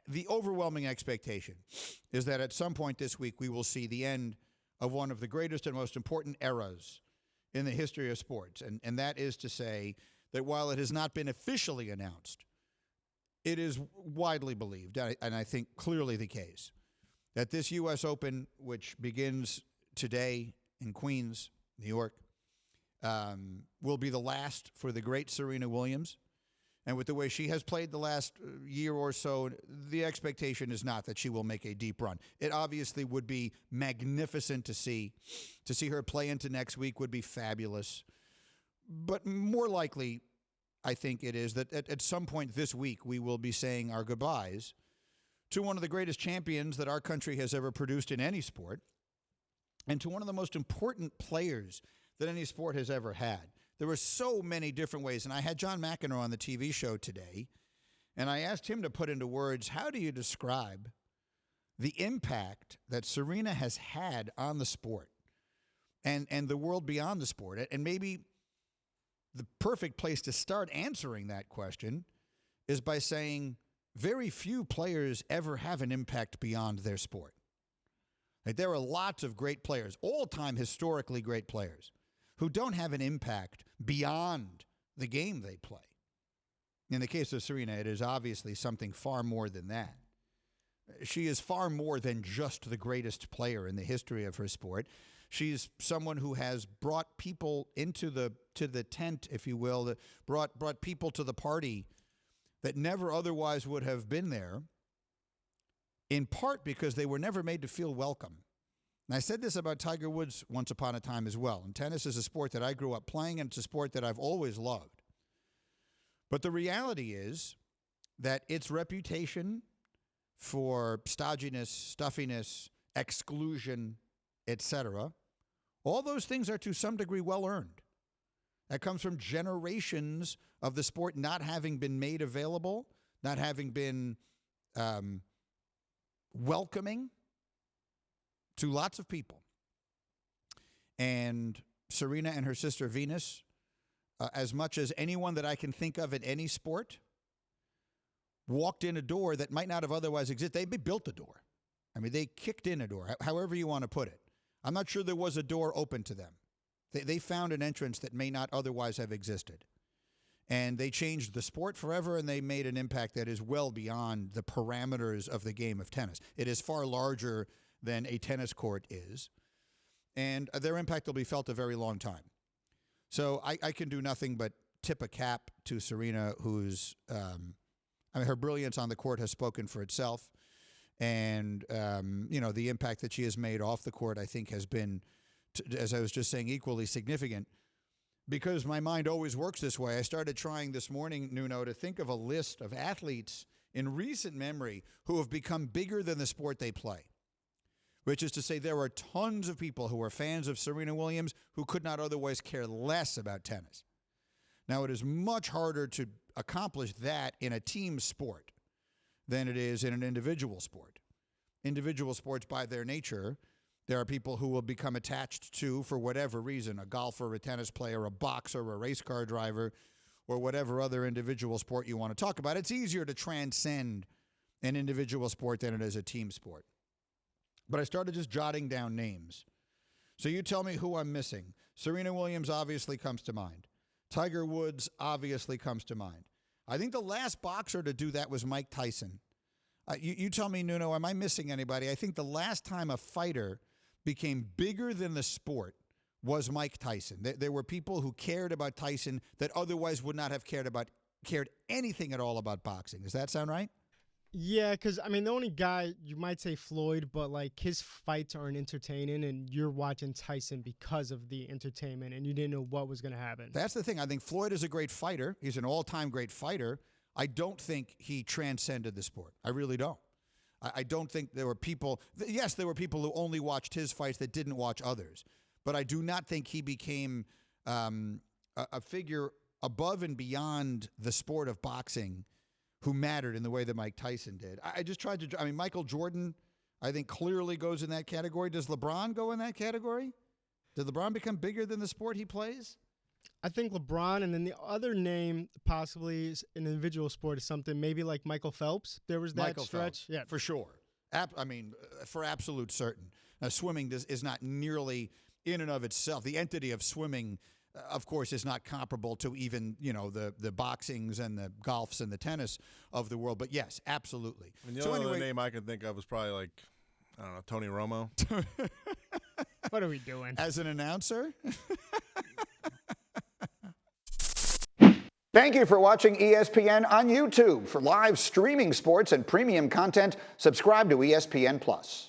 the overwhelming expectation is that at some point this week we will see the end of one of the greatest and most important eras in the history of sports. And that is to say that while it has not been officially announced, it is widely believed, and I think clearly the case, that this U.S. Open, which begins today in Queens, New York, will be the last for the great Serena Williams. And with the way she has played the last year or so, the expectation is not that she will make a deep run. It obviously would be magnificent to see. To see her play into next week would be fabulous. But more likely, I think it is that at some point this week, we will be saying our goodbyes to one of the greatest champions that our country has ever produced in any sport, and to one of the most important players that any sport has ever had. There were so many different ways, and I had John McEnroe on the TV show today, and I asked him to put into words, how do you describe the impact that Serena has had on the sport and the world beyond the sport? And maybe the perfect place to start answering that question is by saying very few players ever have an impact beyond their sport. Like, there are lots of great players, all-time historically great players, who don't have an impact beyond the game they play. In the case of Serena, it is obviously something far more than that. She is far more than just the greatest player in the history of her sport. She's someone who has brought people into the tent, if you will, that brought people to the party that never otherwise would have been there, in part because they were never made to feel welcome. And I said this about Tiger Woods once upon a time as well. And tennis is a sport that I grew up playing, and it's a sport that I've always loved. But the reality is that its reputation for stodginess, stuffiness, exclusion, etc., all those things are to some degree well earned. That comes from generations of the sport not having been made available, not having been welcoming to lots of people. And Serena and her sister Venus, as much as anyone that I can think of in any sport, walked in a door that might not have otherwise existed. They built the door. I mean, they kicked in a door, however you want to put it. I'm not sure there was a door open to them. They found an entrance that may not otherwise have existed. And they changed the sport forever, and they made an impact that is well beyond the parameters of the game of tennis. It is far larger than a tennis court is, and their impact will be felt a very long time. So I can do nothing but tip a cap to Serena, who's, her brilliance on the court has spoken for itself, and, the impact that she has made off the court, I think, has been, as I was just saying, equally significant. Because my mind always works this way, I started trying this morning, Nuno, to think of a list of athletes in recent memory who have become bigger than the sport they play. Which is to say, there are tons of people who are fans of Serena Williams who could not otherwise care less about tennis. Now, it is much harder to accomplish that in a team sport than it is in an individual sport. Individual sports, by their nature, there are people who will become attached to, for whatever reason, a golfer, a tennis player, a boxer, a race car driver, or whatever other individual sport you want to talk about. It's easier to transcend an individual sport than it is a team sport. But I started just jotting down names. So you tell me who I'm missing. Serena Williams obviously comes to mind. Tiger Woods obviously comes to mind. I think the last boxer to do that was Mike Tyson. You tell me, Nuno, am I missing anybody? I think the last time a fighter became bigger than the sport was Mike Tyson. There were people who cared about Tyson that otherwise would not have cared anything at all about boxing. Does that sound right? Yeah, because, the only guy, you might say Floyd, but, his fights aren't entertaining, and you're watching Tyson because of the entertainment, and you didn't know what was going to happen. That's the thing. I think Floyd is a great fighter. He's an all-time great fighter. I don't think he transcended the sport. I really don't. I don't think there were people... Yes, there were people who only watched his fights that didn't watch others. But I do not think he became a figure above and beyond the sport of boxing who mattered in the way that Mike Tyson did. I just tried to... Michael Jordan, I think, clearly goes in that category. Does LeBron go in that category? Did LeBron become bigger than the sport he plays? I think LeBron, and then the other name possibly is an individual sport is something maybe like Michael Phelps. There was that Michael stretch. Phelps, Yeah, for sure. For absolute certain. Now, swimming is not nearly in and of itself. The entity of swimming, of course, is not comparable to even, the boxings and the golfs and the tennis of the world. But yes, absolutely. And the only other name I can think of is probably like, I don't know, Tony Romo. What are we doing? As an announcer? Thank you for watching ESPN on YouTube. For live streaming sports and premium content, subscribe to ESPN+.